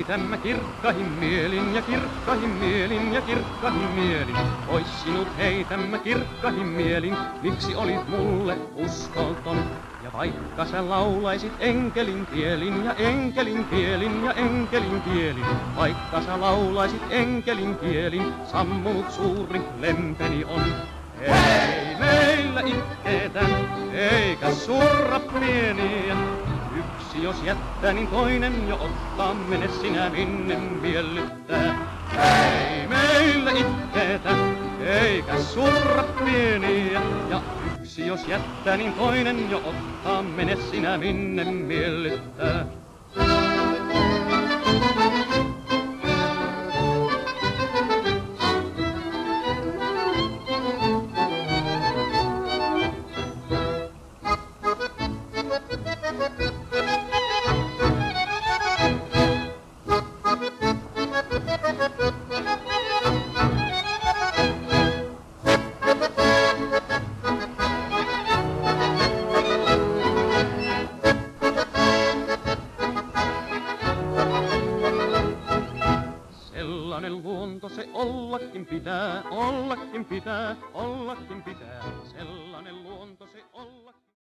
heitämme kirkkahin mielin ja kirkkahin mielin ja kirkkahin mielin. Pois sinut heitämme kirkkahin mielin, miksi olit mulle uskoton? Ja vaikka sä laulaisit enkelin kielin ja enkelin kielin ja enkelin kielin, vaikka sä laulaisit enkelin kielin, sammunut suuri lempeni on. Ei meillä itketä, eikä surra pieniä. Yksi jos jättää, niin toinen jo ottaa, mene sinä minne miellyttää. Ei meillä itketä, eikä surra pieniä. Ja yksi jos jättää, niin toinen jo ottaa, mene sinä minne miellyttää. Sellainen luonto se ollakin pitää, ollakin pitää, ollakin pitää. Sellainen luonto.